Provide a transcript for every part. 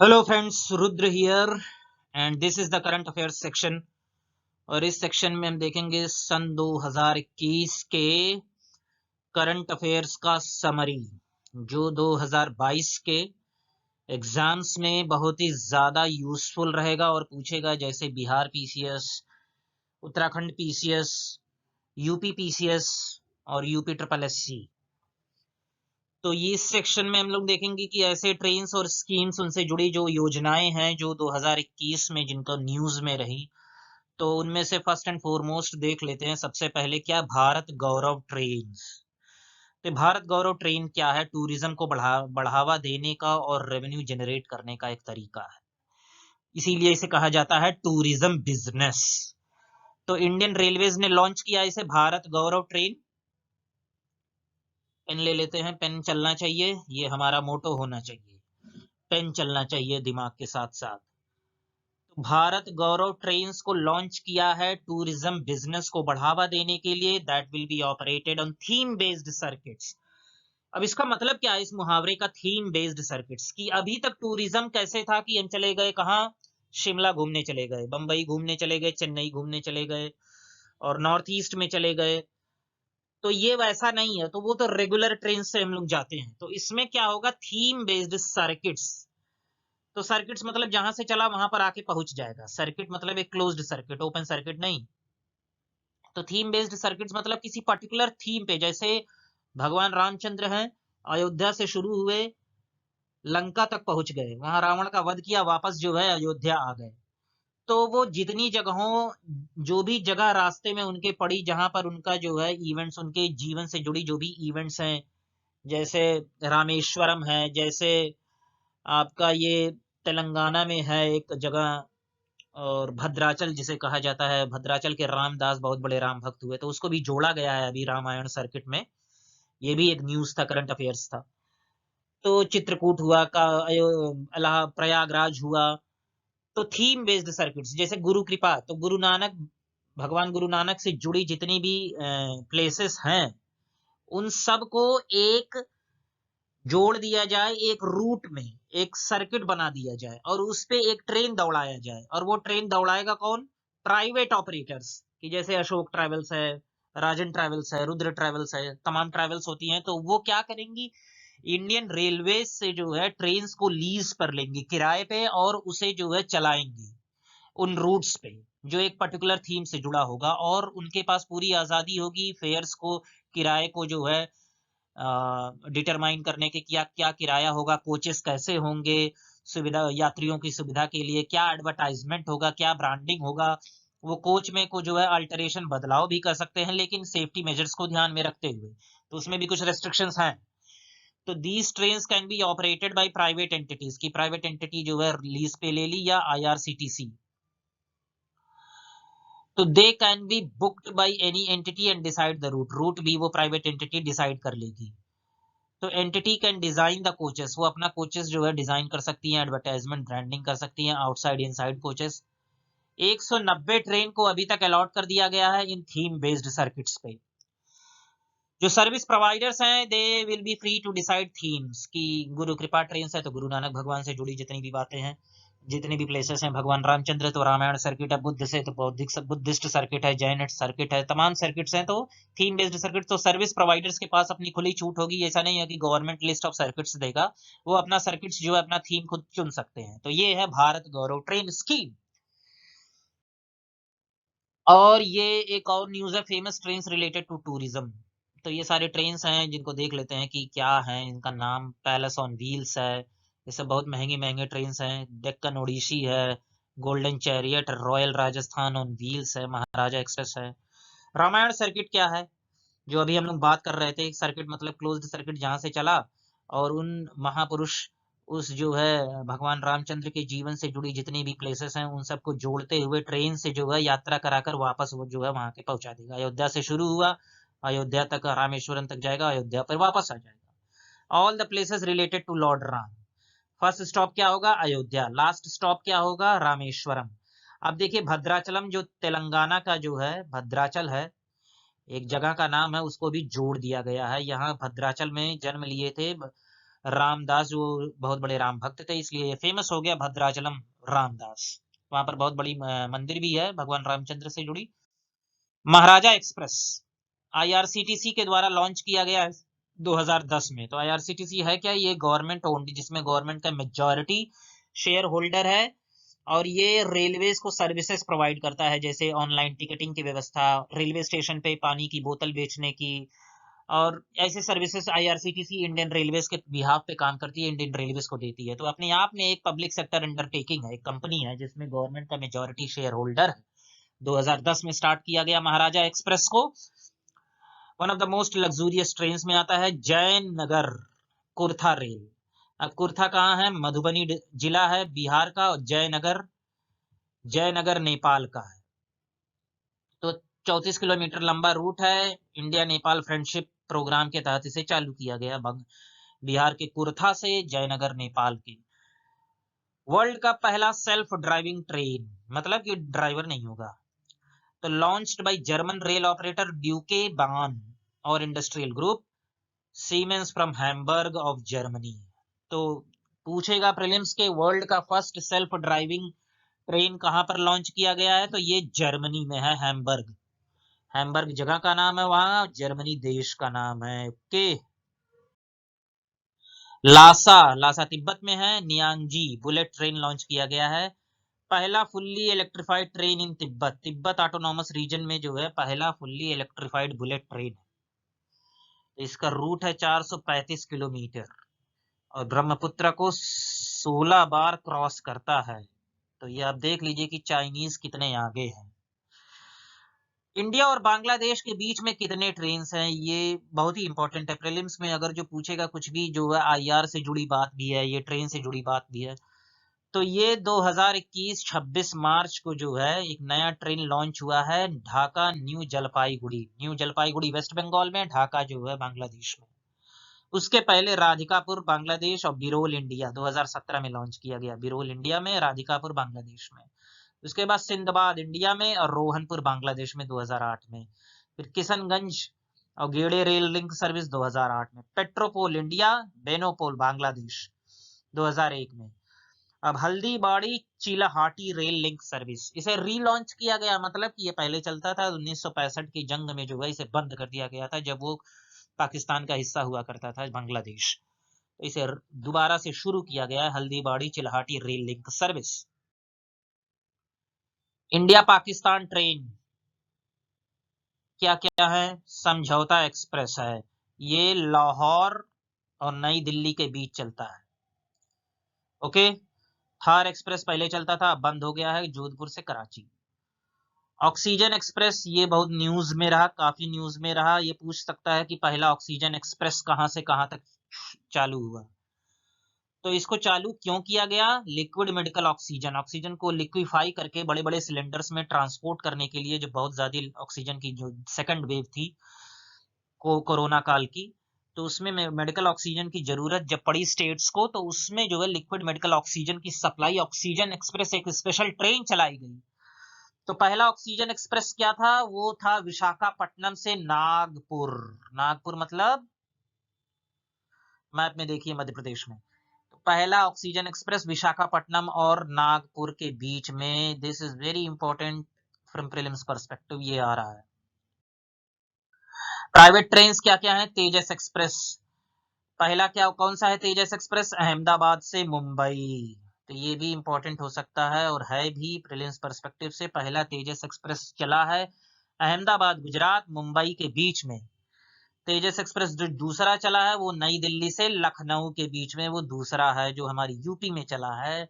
Hello friends, Rudra here and this is the current affairs section. और इस section में हम देखेंगे सन 2021 के करंट अफेयर्स का समरी, जो 2022 के एग्जाम्स में बहुत ही ज्यादा यूजफुल रहेगा और पूछेगा, जैसे Bihar PCS, Uttarakhand PCS, UP PCS और यूपी ट्रिपल एससी। तो ये इस सेक्शन में हम लोग देखेंगे कि ऐसे ट्रेन्स और स्कीम्स, उनसे जुड़ी जो योजनाएं हैं जो 2021 में जिनका न्यूज में रही, तो उनमें से फर्स्ट एंड फॉरमोस्ट देख लेते हैं। सबसे पहले क्या, भारत गौरव ट्रेन्स। तो भारत गौरव ट्रेन क्या है? टूरिज्म को बढ़ावा देने का और रेवेन्यू जनरेट करने का एक तरीका है, इसीलिए इसे कहा जाता है टूरिज्म बिजनेस। तो इंडियन रेलवेज ने लॉन्च किया इसे, भारत गौरव ट्रेन। पेन ले लेते हैं, पेन चलना चाहिए, ये हमारा मोटो होना चाहिए, पेन चलना चाहिए दिमाग के साथ साथ। तो भारत गौरव ट्रेन्स को लॉन्च किया है टूरिज्म बिजनेस को बढ़ावा देने के लिए। That will be operated on theme based circuits. अब इसका मतलब क्या है इस मुहावरे का, थीम बेस्ड सर्किट्स? की अभी तक टूरिज्म कैसे था कि हम चले गए कहाँ, शिमला घूमने चले गए, बंबई घूमने चले गए, चेन्नई घूमने चले गए और नॉर्थ ईस्ट में चले गए। तो ये वैसा नहीं है, तो वो तो रेगुलर ट्रेन से हम लोग जाते हैं। तो इसमें क्या होगा, थीम बेस्ड सर्किट्स। तो सर्किट्स मतलब जहां से चला वहां पर आके पहुंच जाएगा। सर्किट मतलब एक क्लोज्ड सर्किट, ओपन सर्किट नहीं। तो थीम बेस्ड सर्किट्स मतलब किसी पर्टिकुलर थीम पे, जैसे भगवान रामचंद्र हैं, अयोध्या से शुरू हुए, लंका तक पहुंच गए, वहां रावण का वध किया, वापस जो है अयोध्या आ गए। तो वो जितनी जगहों, जो भी जगह रास्ते में उनके पड़ी, जहां पर उनका जो है इवेंट्स, उनके जीवन से जुड़ी जो भी इवेंट्स हैं, जैसे रामेश्वरम है, जैसे आपका ये तेलंगाना में है एक जगह, और भद्राचल जिसे कहा जाता है, भद्राचल के रामदास बहुत बड़े राम भक्त हुए, तो उसको भी जोड़ा गया है अभी रामायण सर्किट में। ये भी एक न्यूज था, करंट अफेयर्स था। तो चित्रकूट हुआ का, प्रयागराज हुआ। तो थीम बेस्ड सर्किट्स, जैसे गुरु कृपा, तो गुरु नानक, भगवान गुरु नानक से जुड़ी जितनी भी प्लेसेस हैं, उन सब को एक जोड़ दिया जाए, एक रूट में एक सर्किट बना दिया जाए और उस पे एक ट्रेन दौड़ाया जाए। और वो ट्रेन दौड़ाएगा कौन? प्राइवेट ऑपरेटर्स, कि जैसे अशोक ट्रैवल्स है, राजन ट्रैवल्स है, रुद्र ट्रैवल्स है, तमाम ट्रैवल्स होती हैं। तो वो क्या करेंगी, इंडियन रेलवे से जो है ट्रेन को लीज पर लेंगी किराए पे, और उसे जो है चलाएंगी उन रूट्स पे जो एक पर्टिकुलर थीम से जुड़ा होगा। और उनके पास पूरी आजादी होगी फेयर्स को, किराए को जो है डिटरमाइन करने के, क्या क्या किराया होगा, कोचेस कैसे होंगे, सुविधा, यात्रियों की सुविधा के लिए क्या एडवर्टाइजमेंट होगा, क्या ब्रांडिंग होगा। वो कोच में को जो है अल्टरेशन, बदलाव भी कर सकते हैं, लेकिन सेफ्टी मेजर्स को ध्यान में रखते हुए। तो उसमें भी कुछ रेस्ट्रिक्शंस हैं। तो these trains can be operated by private entities, की प्राइवेट एंटिटी जो है लीज पे ले ली, या आईआरसीटीसी। तो they can be booked by any entity and decide the route, route भी वो प्राइवेट एंटिटी डिसाइड कर लेगी। तो entity can design the coaches, वो अपना कोचेस जो है डिजाइन कर सकती हैं, एडवर्टाइजमेंट ब्रांडिंग कर सकती हैं, आउटसाइड इनसाइड कोचेस। 190 ट्रेन को अभी तक अलॉट कर दिया गया है इन थीम बेस्ड सर्किट्स पे। जो सर्विस प्रोवाइडर्स हैं, they will be free to decide themes, की गुरु कृपा ट्रेन है तो गुरु नानक भगवान से जुड़ी जितनी भी बातें हैं, जितने भी प्लेसेस हैं, भगवान रामचंद्र तो रामायण सर्किट है, बुद्ध से तो बौद्धिक बुद्धिस्ट सर्किट है, जैन सर्किट है, तमाम सर्किट्स हैं। तो थीम बेस्ड सर्किट, तो सर्विस प्रोवाइडर्स के पास अपनी खुली छूट होगी। ऐसा नहीं है कि गवर्नमेंट लिस्ट ऑफ सर्किट्स देगा, वो अपना सर्किट्स जो है अपना थीम खुद चुन सकते हैं। तो ये है भारत गौरव ट्रेन स्कीम। और ये एक और न्यूज है, famous trains related to tourism. तो ये सारे ट्रेन्स हैं जिनको देख लेते हैं कि क्या है इनका नाम। पैलेस ऑन व्हील्स है, ये सब बहुत महंगे महंगे ट्रेन्स हैं। डेक्कन ओडिसी है, golden chariot, royal Rajasthan on wheels है, महाराजा एक्सप्रेस है। रामायण सर्किट क्या है, जो अभी हम लोग बात कर रहे थे, सर्किट मतलब क्लोज्ड सर्किट, जहां से चला और उन महापुरुष, उस जो है भगवान रामचंद्र के जीवन से जुड़ी जितनी भी प्लेसेस हैं, उन सबको जोड़ते हुए ट्रेन से जो है यात्रा कराकर वापस वो जो है वहां के पहुंचा देगा। अयोध्या से शुरू हुआ, अयोध्या तक, रामेश्वरम तक जाएगा, अयोध्या पर वापस आ जाएगा। All the places related to lord Ram. First stop क्या होगा, अयोध्या। लास्ट स्टॉप क्या होगा, रामेश्वरम। अब देखिए, भद्राचलम जो तेलंगाना का जो है भद्राचल है, एक जगह का नाम है, उसको भी जोड़ दिया गया है। यहाँ भद्राचल में जन्म लिए थे रामदास जो बहुत बड़े राम भक्त थे, इसलिए ये फेमस हो गया भद्राचलम रामदास। वहां पर बहुत बड़ी मंदिर भी है भगवान रामचंद्र से जुड़ी। महाराजा एक्सप्रेस आईआरसीटीसी के द्वारा लॉन्च किया गया है 2010 में। तो आईआरसीटीसी है क्या? ये गवर्नमेंट ओन्ड, जिसमें गवर्नमेंट का मेजॉरिटी शेयर होल्डर है, और ये रेलवेज को सर्विसेज प्रोवाइड करता है, जैसे ऑनलाइन टिकटिंग की व्यवस्था, रेलवे स्टेशन पे पानी की बोतल बेचने की, और ऐसे सर्विसेज आईआरसीटीसी इंडियन रेलवेज के बिहाफ पे काम करती है, इंडियन रेलवेज को देती है। तो अपने आप में एक पब्लिक सेक्टर अंडरटेकिंग है, एक कंपनी है जिसमें गवर्नमेंट का मेजॉरिटी शेयर होल्डर है। 2010 में स्टार्ट किया गया महाराजा एक्सप्रेस को। One of the most luxurious train में आता है जयनगर कुर्था रेल। अब कुर्था कहाँ है? मधुबनी जिला है बिहार का, और जयनगर नेपाल का है। तो 34 किलोमीटर लंबा रूट है। इंडिया नेपाल फ्रेंडशिप प्रोग्राम के तहत इसे चालू किया गया, बिहार के कुर्था से जयनगर नेपाल के। वर्ल्ड का पहला सेल्फ ड्राइविंग ट्रेन, मतलब कि ड्राइवर नहीं होगा, तो launched by German rail operator Deutsche Bahn और industrial group Siemens from Hamburg of Germany. तो पूछेगा प्रीलिम्स के वर्ल्ड का फर्स्ट सेल्फ ड्राइविंग ट्रेन कहां पर लॉन्च किया गया है, तो ये जर्मनी में है, हैम्बर्ग। हैम्बर्ग जगह का नाम है, वहां जर्मनी देश का नाम है। ओके। लासा तिब्बत में है, नियांगजी बुलेट ट्रेन लॉन्च किया गया है। पहला fully electrified train in Tibet autonomous region में जो है पहला फुल्ली इलेक्ट्रिफाइड बुलेट ट्रेन है। इसका रूट है 435 किलोमीटर, और ब्रह्मपुत्र को 16 बार क्रॉस करता है। तो ये आप देख लीजिए कि चाइनीज कितने आगे हैं। इंडिया और बांग्लादेश के बीच में कितने ट्रेन हैं, ये बहुत ही इंपॉर्टेंट है प्रीलिम्स में। अगर जो पूछेगा कुछ भी जो है आईआर से जुड़ी बात भी है, ये ट्रेन से जुड़ी बात भी है, तो ये 2021 26 मार्च को जो है एक नया ट्रेन लॉन्च हुआ है, ढाका न्यू जलपाईगुड़ी वेस्ट बंगाल में, ढाका जो है बांग्लादेश में। उसके पहले राधिकापुर बांग्लादेश और बिरोल इंडिया 2017 में लॉन्च किया गया, बिरोल इंडिया में, राधिकापुर बांग्लादेश में। उसके बाद सिंदबाद इंडिया में और रोहनपुर बांग्लादेश में 2008 में। फिर किशनगंज और गेड़े रेल लिंक सर्विस 2008 में। पेट्रोपोल इंडिया, बेनोपोल बांग्लादेश 2001 में। अब Haldibari Chilahati rail link service, इसे रीलॉन्च किया गया, मतलब कि ये पहले चलता था 1965 की जंग में जो है इसे बंद कर दिया गया था, जब वो पाकिस्तान का हिस्सा हुआ करता था बांग्लादेश। तो इसे दोबारा से शुरू किया गया है, Haldibari Chilahati rail link service. India Pakistan train क्या क्या है? समझौता एक्सप्रेस है, ये लाहौर और नई दिल्ली के बीच चलता है। ओके। थार एक्सप्रेस पहले चलता था, अब बंद हो गया है, जोधपुर से कराची। ऑक्सीजन एक्सप्रेस, ये बहुत न्यूज में रहा, काफी न्यूज में रहा। ये पूछ सकता है कि पहला ऑक्सीजन एक्सप्रेस कहां से कहां तक चालू हुआ। तो इसको चालू क्यों किया गया? लिक्विड मेडिकल ऑक्सीजन, ऑक्सीजन को लिक्विफाई करके बड़े बड़े सिलेंडर्स में ट्रांसपोर्ट करने के लिए, जो बहुत ज्यादा ऑक्सीजन की जो सेकंड वेव थी कोरोना काल की, तो उसमें मेडिकल ऑक्सीजन की जरूरत जब पड़ी स्टेट्स को, तो उसमें जो है लिक्विड मेडिकल ऑक्सीजन की सप्लाई, ऑक्सीजन एक्सप्रेस एक स्पेशल ट्रेन चलाई गई। तो पहला ऑक्सीजन एक्सप्रेस क्या था? वो था विशाखापट्टनम से नागपुर। नागपुर मतलब मैप में देखिए मध्य प्रदेश में। पहला ऑक्सीजन एक्सप्रेस विशाखापट्टनम और नागपुर के बीच में। This is very important from prelims perspective, ये आ रहा है। प्राइवेट ट्रेन क्या क्या है? तेजस एक्सप्रेस, पहला क्या कौन सा है तेजस एक्सप्रेस? अहमदाबाद से मुंबई। तो ये भी इंपॉर्टेंट हो सकता है और है भी प्रीलिम्स पर्सपेक्टिव से। पहला तेजस एक्सप्रेस चला है अहमदाबाद गुजरात मुंबई के बीच में। तेजस एक्सप्रेस जो दूसरा चला है वो नई दिल्ली से लखनऊ के बीच में, वो दूसरा है जो हमारी यूपी में चला है।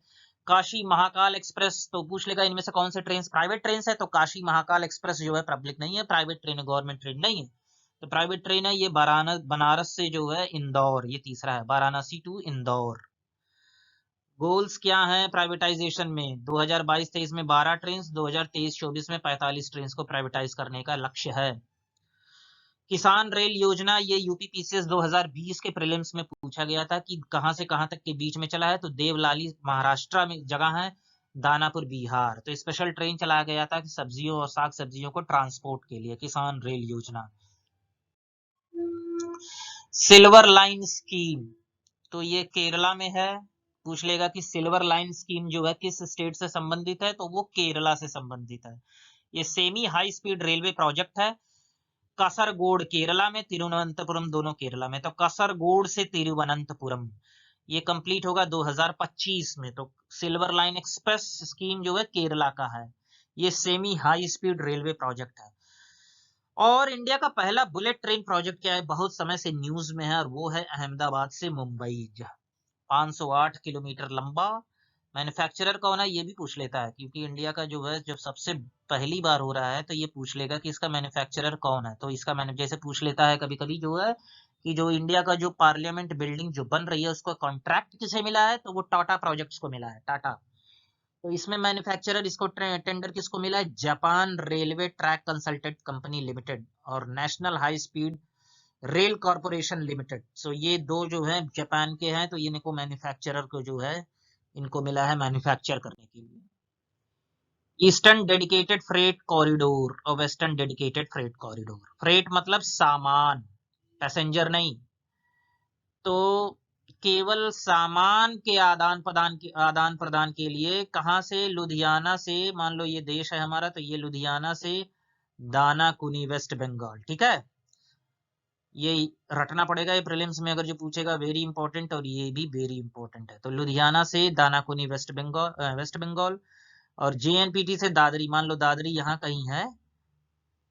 काशी महाकाल एक्सप्रेस, तो पूछ लेगा इनमें से कौन से ट्रेन प्राइवेट ट्रेन है, तो काशी महाकाल एक्सप्रेस जो है पब्लिक नहीं है, प्राइवेट ट्रेन है, गवर्नमेंट ट्रेन नहीं है। तो प्राइवेट ट्रेन है ये बनारस से जो है इंदौर, ये तीसरा है, वाराणसी टू इंदौर। गोल्स क्या हैं प्राइवेटाइजेशन में? 2022-23 में 12 ट्रेन, 2023-24 में 45 ट्रेन को प्राइवेटाइज करने का लक्ष्य है। किसान रेल योजना, ये यूपीपीसीएस 2020 के प्रीलिम्स में पूछा गया था कि कहां से कहां तक के बीच में चला है, तो देवलाली महाराष्ट्र में जगह है, दानापुर बिहार। तो स्पेशल ट्रेन चलाया गया था कि सब्जियों और साग सब्जियों को ट्रांसपोर्ट के लिए, किसान रेल योजना। सिल्वर लाइन स्कीम, तो ये केरला में है। पूछ लेगा कि सिल्वर लाइन स्कीम जो है किस स्टेट से संबंधित है, तो वो केरला से संबंधित है। ये semi high speed railway project है। कासरगोड केरला में, तिरुवनंतपुरम दोनों केरला में। तो कासरगोड से तिरुवनंतपुरम ये कंप्लीट होगा 2025 में। तो सिल्वर लाइन एक्सप्रेस स्कीम जो है केरला का है। ये semi high speed railway project है। और इंडिया का पहला बुलेट ट्रेन प्रोजेक्ट क्या है, बहुत समय से न्यूज में है, और वो है अहमदाबाद से मुंबई, 508 किलोमीटर लंबा। मैन्युफैक्चरर कौन है ये भी पूछ लेता है, क्योंकि इंडिया का जो है जब सबसे पहली बार हो रहा है तो ये पूछ लेगा कि इसका मैन्युफैक्चरर कौन है। तो इसका मैंने जैसे पूछ लेता है कभी कभी जो है कि जो इंडिया का जो पार्लियामेंट बिल्डिंग जो बन रही है उसको कॉन्ट्रैक्ट किसे मिला है, तो वो टाटा प्रोजेक्ट्स को मिला है, टाटा। तो इसमें मैन्युफैक्चरर इसको टेंडर किसको मिला है, Japan railway track consultant company limited और national high speed rail corporation limited. So ये दो जो है जापान के हैं, तो इनको मैन्युफैक्चरर को जो है इनको मिला है मैन्युफैक्चर करने के लिए। ईस्टर्न डेडिकेटेड फ्रेट कॉरिडोर और western dedicated freight corridor. Freight मतलब सामान, पैसेंजर नहीं। तो केवल सामान के आदान प्रदान के लिए कहां से, लुधियाना से, मान लो ये देश है हमारा, तो ये लुधियाना से दानाकुनी वेस्ट बंगाल, ठीक है। ये रटना पड़ेगा, ये प्रीलिम्स में अगर जो पूछेगा, वेरी इंपॉर्टेंट, और ये भी वेरी इंपॉर्टेंट है। तो लुधियाना से दानाकुनी वेस्ट बंगाल और जेएनपीटी से दादरी, मान लो दादरी यहाँ कहीं है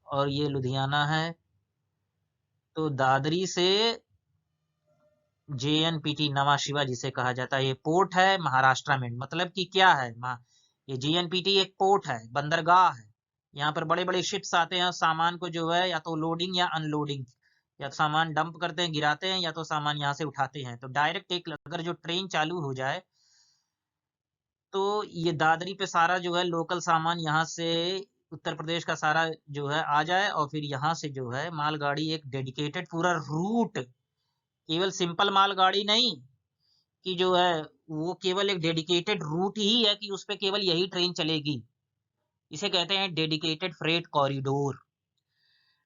और ये लुधियाना है, तो दादरी से जेएनपीटी नवा शिवा जिसे कहा जाता है, ये पोर्ट है महाराष्ट्र में। मतलब कि क्या है, ये जेएनपीटी एक पोर्ट है, बंदरगाह है। यहाँ पर बड़े बड़े शिप्स आते हैं, सामान को जो है या तो लोडिंग या अनलोडिंग, या तो सामान डंप करते हैं, गिराते हैं, या तो सामान यहाँ से उठाते हैं। तो डायरेक्ट एक अगर जो ट्रेन चालू हो जाए तो ये दादरी पे सारा जो है लोकल सामान यहाँ से उत्तर प्रदेश का सारा जो है आ जाए, और फिर यहाँ से जो है मालगाड़ी एक डेडिकेटेड पूरा रूट, केवल सिंपल मालगाड़ी नहीं कि जो है वो केवल एक डेडिकेटेड रूट ही है कि उस पे केवल यही ट्रेन चलेगी, इसे कहते हैं डेडिकेटेड फ्रेट कॉरिडोर।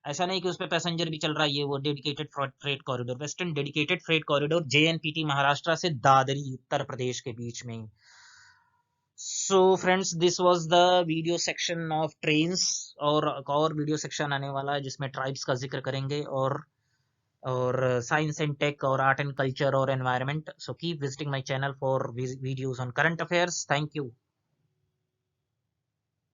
ऐसा नहीं कि उस पे पैसेंजर भी चल रहा है, ये वो dedicated freight corridor, western dedicated freight corridor, JNPT Maharashtra से दादरी उत्तर प्रदेश के बीच में। So friends, this was the video section of trains, और वीडियो सेक्शन आने वाला है जिसमें ट्राइब्स का जिक्र करेंगे, और साइंस एंड टेक और आर्ट एंड कल्चर और environment. So keep visiting my channel for videos on current affairs. Thank you.